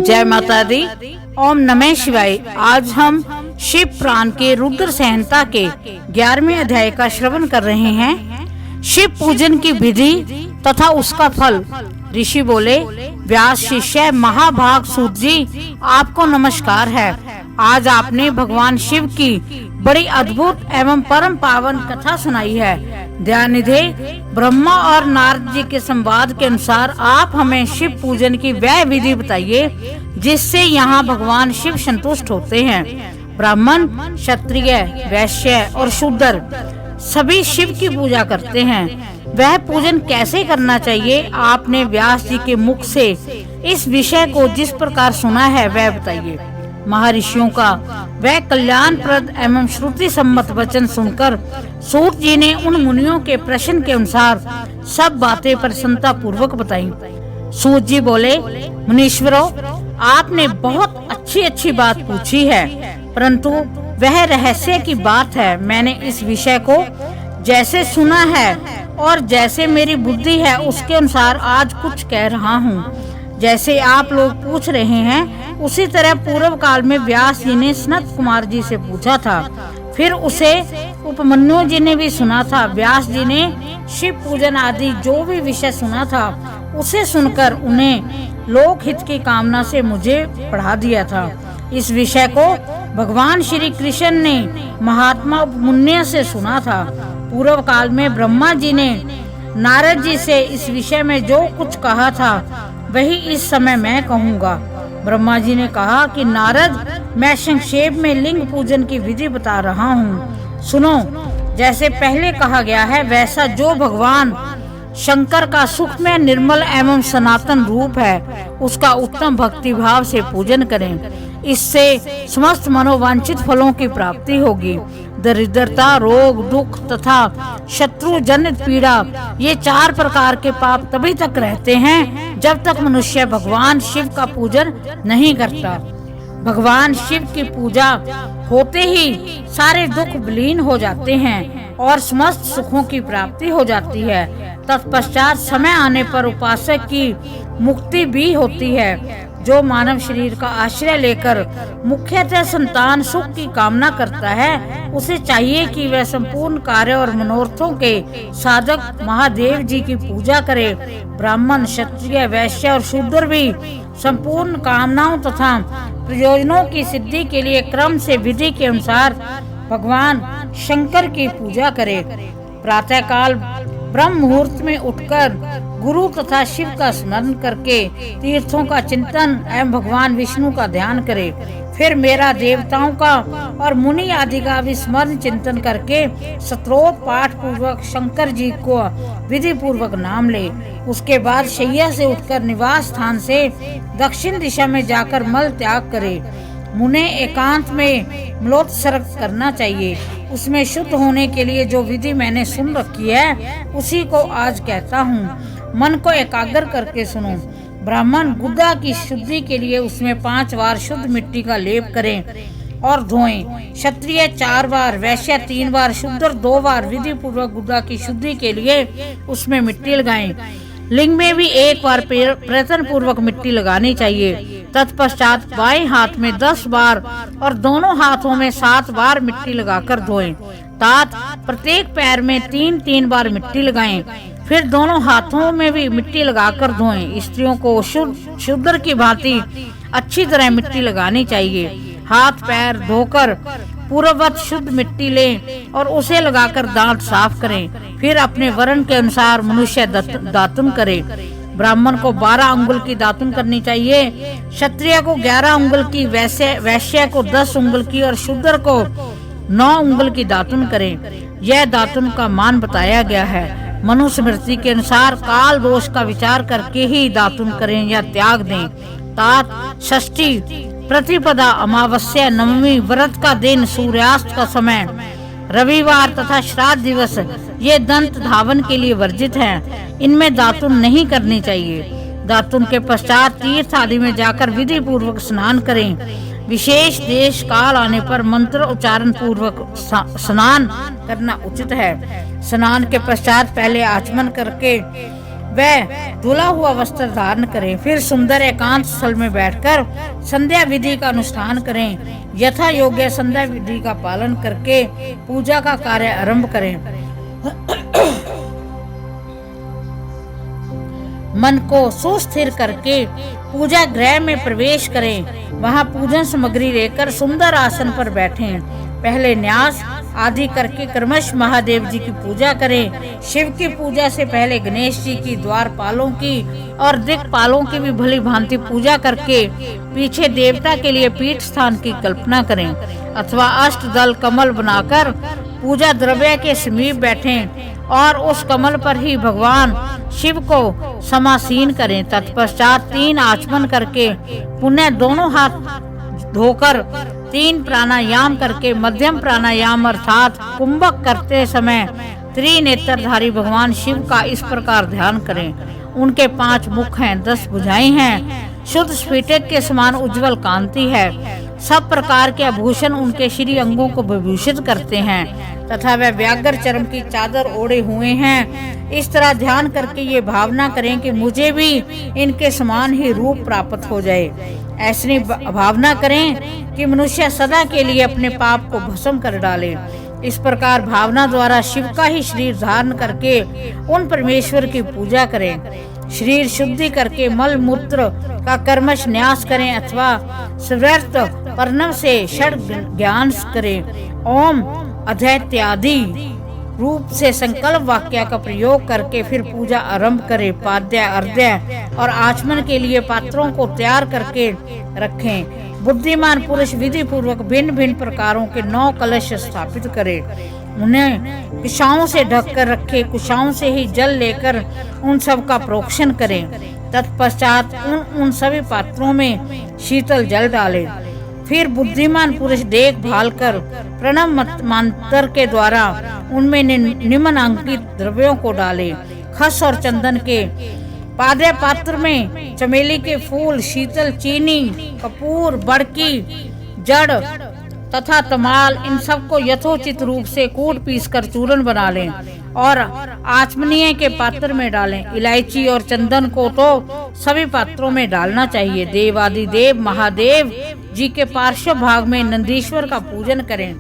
जय माता दी। ओम नमः शिवाय। आज हम शिव पुराण के रुद्र संहिता के 11वें अध्याय का श्रवण कर रहे हैं। शिव पूजन की विधि तथा उसका फल। ऋषि बोले, व्यास शिष्य महाभाग सूत जी, आपको नमस्कार है। आज आपने भगवान शिव की बड़ी अद्भुत एवं परम पावन कथा सुनाई है। ध्यानिधे ब्रह्मा और नारद जी के संवाद के अनुसार आप हमें शिव पूजन की वह विधि बताइए जिससे यहाँ भगवान शिव संतुष्ट होते हैं। ब्राह्मण, क्षत्रिय, वैश्य और शूद्र सभी शिव की पूजा करते हैं। वह पूजन कैसे करना चाहिए, आपने व्यास जी के मुख से इस विषय को जिस प्रकार सुना है वह बताइए। महर्षियों का वह कल्याणप्रद एवं श्रुति सम्मत वचन सुनकर सूत जी ने उन मुनियों के प्रश्न के अनुसार सब बातें प्रसन्नता पूर्वक बताई। सूत जी बोले, मुनीश्वरों, आपने बहुत अच्छी बात पूछी है, परंतु वह रहस्य की बात है। मैंने इस विषय को जैसे सुना है और जैसे मेरी बुद्धि है उसके अनुसार आज कुछ कह रहा हूँ। जैसे आप लोग पूछ रहे हैं उसी तरह पूर्व काल में व्यास जी ने सनत कुमार जी से पूछा था, फिर उसे उपमन्यु जी ने भी सुना था। व्यास जी ने शिव पूजन आदि जो भी विषय सुना था उसे सुनकर उन्हें लोक हित की कामना से मुझे पढ़ा दिया था। इस विषय को भगवान श्री कृष्ण ने महात्मा उपमन्यु से सुना था। पूर्व काल में ब्रह्मा जी ने नारद जी से इस विषय में जो कुछ कहा था वही इस समय मैं कहूँगा। ब्रह्मा जी ने कहा कि नारद, मैं संक्षेप में लिंग पूजन की विधि बता रहा हूँ, सुनो। जैसे पहले कहा गया है वैसा जो भगवान शंकर का सुखमय, निर्मल एवं सनातन रूप है उसका उत्तम भक्ति भाव से पूजन करें। इससे समस्त मनोवांछित फलों की प्राप्ति होगी। दरिद्रता, रोग, दुख तथा शत्रु जनित पीड़ा, ये 4 प्रकार के पाप तभी तक रहते हैं जब तक मनुष्य भगवान शिव का पूजन नहीं करता। भगवान शिव की पूजा होते ही सारे दुख विलीन हो जाते हैं और समस्त सुखों की प्राप्ति हो जाती है। तत्पश्चात समय आने पर उपासक की मुक्ति भी होती है। जो मानव शरीर का आश्रय लेकर मुख्यतः संतान सुख की कामना करता है उसे चाहिए कि वह संपूर्ण कार्य और मनोरथों के साधक महादेव जी की पूजा करे। ब्राह्मण, क्षत्रिय, वैश्य और शूद्र भी संपूर्ण कामनाओं तथा प्रयोजनों की सिद्धि के लिए क्रम से विधि के अनुसार भगवान शंकर की पूजा करे। प्रातः काल ब्रह्म मुहूर्त में उठकर गुरु तथा शिव का स्मरण करके तीर्थों का चिंतन एवं भगवान विष्णु का ध्यान करे। फिर मेरा देवताओं का और मुनि आदि का विस्मरण चिंतन करके स्तोत्र पाठ पूर्वक शंकर जी को विधि पूर्वक नाम ले। उसके बाद शैया से उठकर निवास स्थान से दक्षिण दिशा में जाकर मल त्याग करे। मुने एकांत में मलोत्सर्ग करना चाहिए। उसमें शुद्ध होने के लिए जो विधि मैंने सुन रखी है उसी को आज कहता हूँ। मन को एकाग्र करके सुनो। ब्राह्मण गुदा की शुद्धि के लिए उसमें 5 बार शुद्ध मिट्टी का लेप करें और धोएं। क्षत्रिय 4 बार, वैश्य 3 बार, शूद्र 2 बार विधि पूर्वक गुदा की शुद्धि के लिए उसमें मिट्टी लगाएं। लिंग में भी 1 बार प्रयत्न पूर्वक मिट्टी लगानी चाहिए। तत्पश्चात बाएं हाथ में 10 बार और दोनों हाथों में 7 बार मिट्टी लगाकर धोएं। तात प्रत्येक पैर में 3-3 बार मिट्टी लगाएं। फिर दोनों हाथों में भी मिट्टी लगाकर धोएं। स्त्रियों को शूद्र की भांति अच्छी तरह मिट्टी लगानी चाहिए। हाथ पैर धोकर पूर्ववत शुद्ध मिट्टी लें और उसे लगाकर दांत साफ करें। फिर अपने वर्ण के अनुसार मनुष्य दातुन करे। ब्राह्मण को 12 अंगुल की दातुन करनी चाहिए, क्षत्रिय को 11 अंगुल की, वैश्य को 10 अंगुल की और शूद्र को 9 अंगुल की दातुन करें। यह दातुन का मान बताया गया है। मनुस्मृति के अनुसार काल दोष का विचार करके ही दातुन करें या त्याग दें। तात षष्ठी, प्रतिपदा, अमावस्या, नवमी, व्रत का दिन, सूर्यास्त का समय, रविवार तथा श्राद्ध दिवस ये दंत धावन के लिए वर्जित हैं। इनमें दातुन नहीं करनी चाहिए। दातुन के पश्चात तीर्थ आदि में जाकर विधि पूर्वक स्नान करें। विशेष देश काल आने पर मंत्र उच्चारण पूर्वक स्नान करना उचित है। स्नान के पश्चात पहले आचमन करके वह धुला हुआ वस्त्र धारण करें। फिर सुंदर एकांत स्थल में बैठकर संध्या विधि का अनुष्ठान करें। यथा योग्य संध्या विधि का पालन करके पूजा का कार्य आरंभ करें। मन को सुस्थिर करके पूजा गृह में प्रवेश करें। वहां पूजन सामग्री लेकर सुंदर आसन पर बैठें। पहले न्यास आदि करके क्रमश महादेव जी की पूजा करें। शिव की पूजा से पहले गणेश जी की, द्वारपालों की और दिक्पालों की भी भली भांति पूजा करके पीछे देवता के लिए पीठ स्थान की कल्पना करें अथवा अष्टदल कमल बनाकर पूजा द्रव्य के समीप बैठें और उस कमल पर ही भगवान शिव को समासीन करें। तत्पश्चात 3 आचमन करके पुनः दोनों हाथ धोकर 3 प्राणायाम करके मध्यम प्राणायाम अर्थात कुंभक करते समय त्रिनेत्रधारी भगवान शिव का इस प्रकार ध्यान करें। उनके 5 मुख हैं, 10 भुजाएं हैं, शुद्ध स्फटिक के समान उज्जवल कांति है। सब प्रकार के आभूषण उनके श्री अंगों को विभूषित करते हैं तथा वह व्याघ्र चर्म की चादर ओढ़े हुए हैं। इस तरह ध्यान करके ये भावना करें कि मुझे भी इनके समान ही रूप प्राप्त हो जाए। ऐसी भावना करें कि मनुष्य सदा के लिए अपने पाप को भस्म कर डाले। इस प्रकार भावना द्वारा शिव का ही शरीर धारण करके उन परमेश्वर की पूजा करें। शरीर शुद्धि करके मल मूत्र का कर्मश न्यास करें अथवा स्व्यर्थ पर्णव से षड ज्ञान करें। ओम अधैत्यादि रूप से संकल्प वाक्य का प्रयोग करके फिर पूजा आरंभ करें। पाद्य, अर्घ्य और आचमन के लिए पात्रों को तैयार करके रखें। बुद्धिमान पुरुष विधि पूर्वक भिन्न भिन्न प्रकारों के 9 कलश स्थापित करे। उन्हें कुशाओं से ढक कर रखे। कुशाओं से ही जल लेकर उन सब का प्रोक्षण करें। तत्पश्चात उन सभी पात्रों में शीतल जल डालें। फिर बुद्धिमान पुरुष देखभाल कर प्रणव मंत्र के द्वारा उनमें निम्नांकित द्रव्यों को डाले। खस और चंदन के पाद्य पात्र में चमेली के फूल, शीतल, चीनी, कपूर, बड़की, जड़ तथा तमाल इन सब को यथोचित रूप से कूट पीस कर चूर्ण बना लें और आचमनीय के पात्र में डालें। इलायची और चंदन को तो सभी पात्रों में डालना चाहिए। देवादिदेव महादेव जी के पार्श्व भाग में नंदीश्वर का पूजन करें।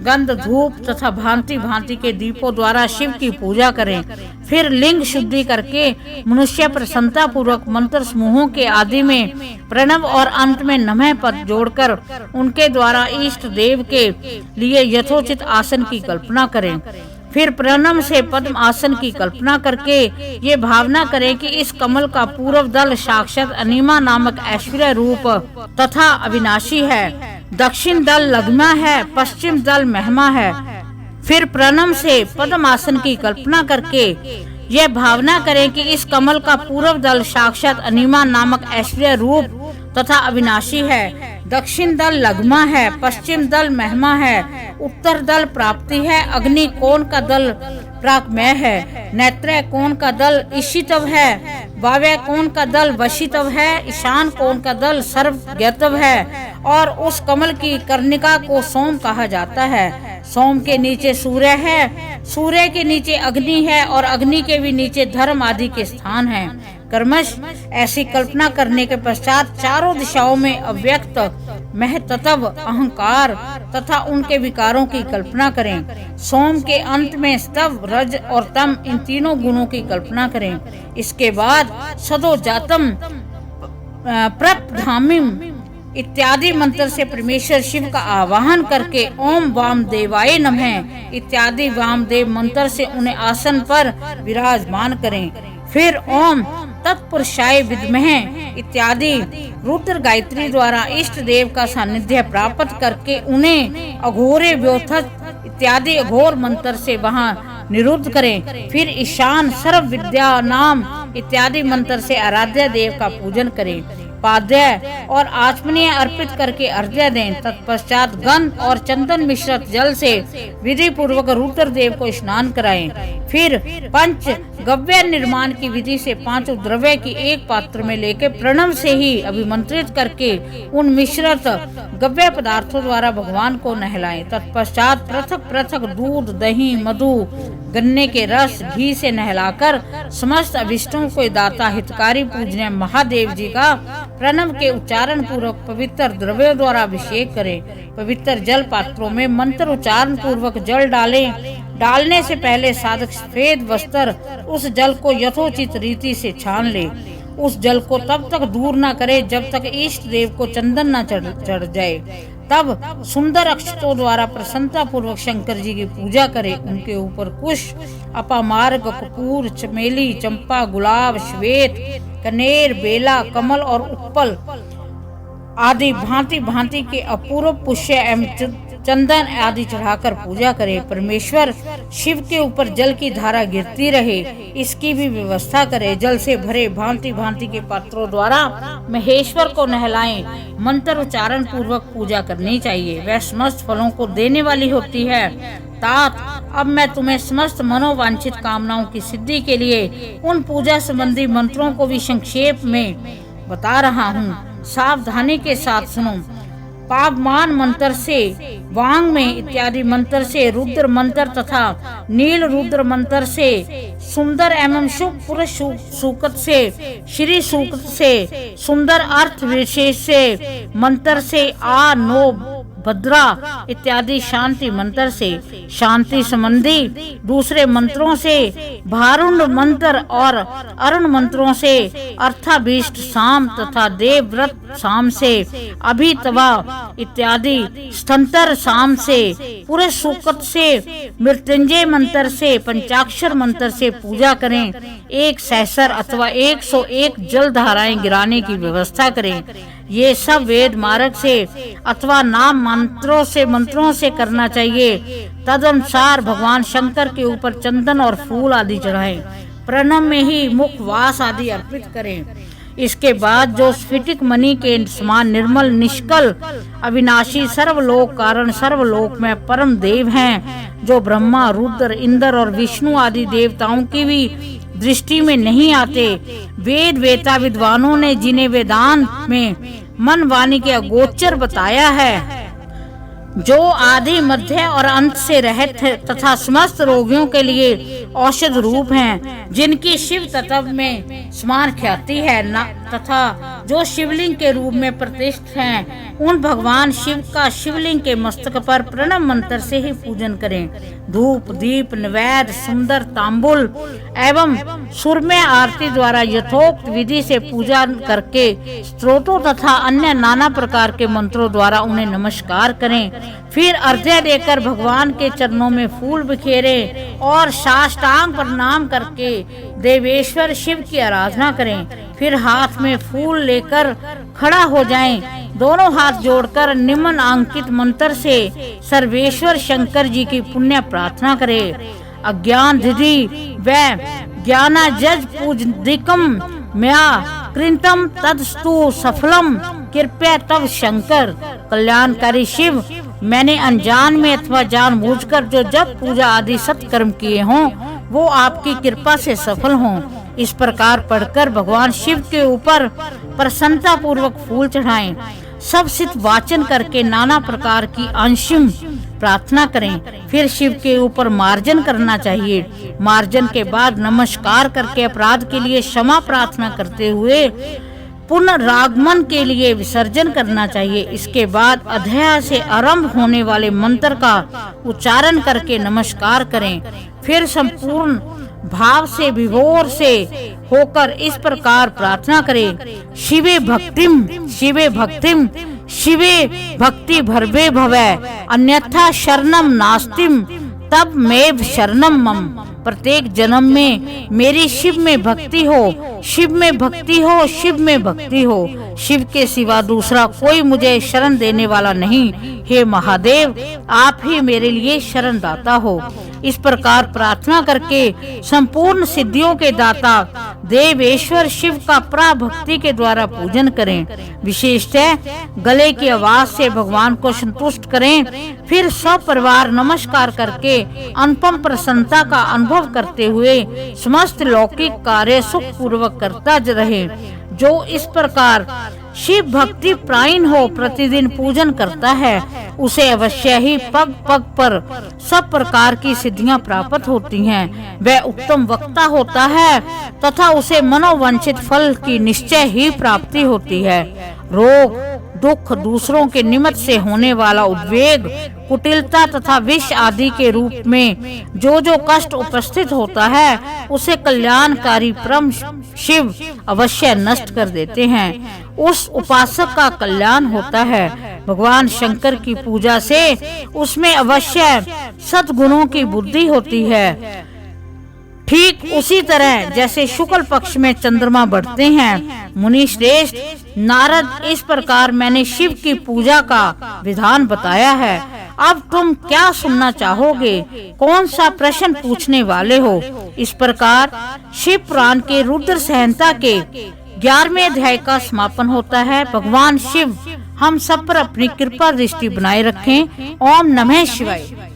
गंध, धूप तथा भांति भांति के दीपों द्वारा शिव की पूजा करें। फिर लिंग शुद्धि करके मनुष्य प्रसन्नता पूर्वक मंत्र समूहों के आदि में प्रणव और अंत में नमः पद जोड़कर उनके द्वारा इष्ट देव के लिए यथोचित आसन की कल्पना करें। फिर प्रणव से पद्म आसन की कल्पना करके ये भावना करें कि इस कमल का पूर्व दल साक्षात अनिमा नामक ऐश्वर्य रूप तथा अविनाशी है, दक्षिण दल लघ्मा है, पश्चिम दल महिमा है। फिर प्रणव से पद्म आसन की कल्पना करके यह भावना करें कि इस कमल का पूर्व दल साक्षात अनिमा नामक ऐश्वर्य रूप तथा अविनाशी है, दक्षिण दल लघ्मा है, पश्चिम दल महिमा है, उत्तर दल प्राप्ति है, अग्नि कोण का दल प्राकमय है, नेत्र कोण का दल ईशितव है, वायव्य कोण का दल वशितव है, ईशान कोण का दल सर्वज्ञतव है और उस कमल की कर्णिका को सोम कहा जाता है। सोम के नीचे सूर्य है, सूर्य के नीचे अग्नि है और अग्नि के भी नीचे धर्म आदि के स्थान हैं। कर्मश ऐसी कल्पना करने के पश्चात चारों दिशाओं में अव्यक्त महतत्व अहंकार तथा उनके विकारों की कल्पना करें। सोम के अंत में स्तव, रज और तम इन तीनों गुणों की कल्पना करें। इसके बाद सदो जातम प्रपधामिम इत्यादि मंत्र से परमेश्वर शिव का आवाहन करके ओम वामदेवाय नमः इत्यादि वामदेव मंत्र से उन्हें आसन पर विराजमान करें। फिर ओम तत्पुरुषाय विद्महे इत्यादि रुद्र गायत्री द्वारा इष्ट देव का सानिध्य प्राप्त करके उन्हें अघोरे व्योथत इत्यादि अघोर मंत्र से वहां निरुद्ध करें। फिर ईशान सर्व विद्या नाम इत्यादि मंत्र से आराध्य देव का पूजन करें। पाद्य और आचमनीय अर्पित करके अर्घ्य दें। तत्पश्चात गंध और चंदन मिश्रित जल से विधि पूर्वक रुद्रदेव को स्नान कराएं। फिर पंच गव्य निर्माण की विधि से 5 द्रव्य की एक पात्र में लेकर प्रणव से ही अभिमंत्रित करके उन मिश्रित गव्य पदार्थों द्वारा भगवान को नहलाएं। तत्पश्चात पृथक पृथक दूध, दही, मधु, गन्ने के रस, घी से नहलाकर समस्त अभिष्टों को दाता हितकारी पूजने महादेव जी का प्रणव के उच्चारण पूर्वक पवित्र द्रव्यों द्वारा अभिषेक करें। पवित्र जल पात्रों में मंत्र उच्चारण पूर्वक जल डालें। डालने से पहले साधक सफेद वस्त्र उस जल को यथोचित रीति से छान ले। उस जल को तब तक दूर न करे जब तक इष्ट देव को चंदन न चढ़ जाए। तब सुंदर अक्षतों द्वारा प्रसन्नता पूर्वक शंकर जी की पूजा करें। उनके ऊपर कुश, अपामार्ग, कपूर, चमेली, चंपा, गुलाब, श्वेत, कनेर, बेला, कमल और उत्पल आदि भांति भांति के अपूर्व पुष्य एवं चंदन आदि चढ़ाकर पूजा करें। परमेश्वर शिव के ऊपर जल की धारा गिरती रहे, इसकी भी व्यवस्था करें। जल से भरे भांति भांति के पात्रों द्वारा महेश्वर को नहलाएं। मंत्र उच्चारण पूर्वक पूजा करनी चाहिए, वह समस्त फलों को देने वाली होती है। तात, अब मैं तुम्हें समस्त मनोवांछित कामनाओं की सिद्धि के लिए उन पूजा संबंधी मंत्रों को भी संक्षेप में बता रहा हूँ, सावधानी के साथ सुनो। पावमान मंत्र से, वांग में इत्यादि मंत्र से, रुद्र मंत्र तथा नील रुद्र मंत्र से, सुंदर एवं शुभ पुरुष सूक्त से, श्री सूक्त से, सुंदर अर्थ विशेष से मंत्र से, आ नो भद्रा इत्यादि शांति मंत्र से, शांति संबंधी दूसरे मंत्रों से, भारुण मंत्र और अरुण मंत्रों से, अर्थाभीष्ट साम तथा देवव्रत साम से, अभितवा इत्यादि स्तंतर साम से, पुरुष सूक्त से, मृत्युंजय मंत्र से, पंचाक्षर मंत्र से पूजा करें। 1 सहस्र अथवा 101 जल धाराएं गिराने की व्यवस्था करें। ये सब वेद मार्ग से अथवा नाम मंत्रों से करना चाहिए। तदनुसार भगवान शंकर के ऊपर चंदन और फूल आदि चढ़ाएं। प्रणव में ही मुख वास आदि अर्पित करें। इसके बाद जो स्फटिक मणि के समान निर्मल, निष्कल, अविनाशी, सर्वलोक कारण, सर्वलोक में परम देव हैं, जो ब्रह्मा, रुद्र, इंद्र और विष्णु आदि देवताओं की भी दृष्टि में नहीं आते, वेद वेता विद्वानों ने जिन्हें वेदांत में मन वाणी के अगोचर बताया है, जो आदि मध्य और अंत से रहित है तथा समस्त रोगियों के लिए औषध रूप हैं, जिनकी शिव तत्व में समान ख्याति है तथा जो शिवलिंग के रूप में प्रतिष्ठित हैं, उन भगवान शिव का शिवलिंग के मस्तक पर प्रणव मंत्र से ही पूजन करें। धूप, दीप, नैवेद्य, सुंदर तांबुल एवं सुरम्य आरती द्वारा यथोक्त विधि से पूजा करके स्तोत्रों तथा अन्य नाना प्रकार के मंत्रों द्वारा उन्हें नमस्कार करें। फिर अर्घ्य देकर भगवान के चरणों में फूल बिखेरें और साष्टांग प्रणाम करके देवेश्वर शिव की आराधना करें। फिर हाथ में फूल लेकर खड़ा हो जाएं। दोनों हाथ जोड़कर निम्न अंकित मंत्र से सर्वेश्वर शंकर जी की पुण्य प्रार्थना करें। अज्ञान धिधि व ज्ञानाजज पूजदिकम मया कृतम तदस्तु सफलम कृपया तब शंकर। कल्याणकारी शिव, मैंने अनजान में अथवा जानबूझकर जो जप पूजा आदि सत्कर्म किए हों, वो आपकी कृपा से सफल हों। इस प्रकार पढ़कर भगवान शिव के ऊपर प्रसन्नता पूर्वक फूल चढ़ाएं। सब सिद्ध वाचन करके नाना प्रकार की अंशुम प्रार्थना करें। फिर शिव के ऊपर मार्जन करना चाहिए। मार्जन के बाद नमस्कार करके अपराध के लिए क्षमा प्रार्थना करते हुए पुनरागमन के लिए विसर्जन करना चाहिए। इसके बाद अध्याय से आरंभ होने वाले मंत्र का उच्चारण करके नमस्कार करें। फिर संपूर्ण भाव से विभोर से होकर इस प्रकार प्रार्थना करें। शिवे भक्तिम, शिवे भक्तिम, शिवे भक्ति भरवे भवे, अन्यथा शरणम नास्तिम तब मेव शरणम मम। प्रत्येक जन्म में मेरी शिव में भक्ति हो, शिव में भक्ति हो, शिव में भक्ति हो। शिव के सिवा दूसरा कोई मुझे शरण देने वाला नहीं। हे महादेव, आप ही मेरे लिए शरण दाता हो। इस प्रकार प्रार्थना करके संपूर्ण सिद्धियों के दाता देवेश्वर शिव का पराभक्ति के द्वारा पूजन करें। विशेषतः गले की आवाज से भगवान को संतुष्ट करें। फिर सपरिवार नमस्कार करके अनुपम प्रसन्नता का अनुभव करते हुए समस्त लौकिक कार्य सुख पूर्वक करता रहे। जो इस प्रकार शिव भक्ति प्रायण हो प्रतिदिन पूजन करता है, उसे अवश्य ही पग पग पर सब प्रकार की सिद्धियां प्राप्त होती हैं। वह उत्तम वक्ता होता है तथा उसे मनोवांछित फल की निश्चय ही प्राप्ति होती है। रोग दुख, दूसरों के निमित्त से होने वाला उद्वेग, कुटिलता तथा विष आदि के रूप में जो कष्ट उपस्थित होता है, उसे कल्याणकारी परम शिव अवश्य नष्ट कर देते हैं। उस उपासक का कल्याण होता है। भगवान शंकर की पूजा से उसमें अवश्य सद्गुणों की बुद्धि होती है। ठीक उसी तरह जैसे शुक्ल पक्ष में चंद्रमा बढ़ते हैं। मुनि श्रेष्ठ नारद, इस प्रकार मैंने शिव की पूजा का विधान बताया है। अब तुम क्या सुनना चाहोगे? कौन सा प्रश्न पूछने वाले हो? इस प्रकार शिव पुराण के रुद्र संहिता के 11वें अध्याय का समापन होता है। भगवान शिव हम सब पर अपनी कृपा दृष्टि बनाए रखें। ओम नमः शिवाय।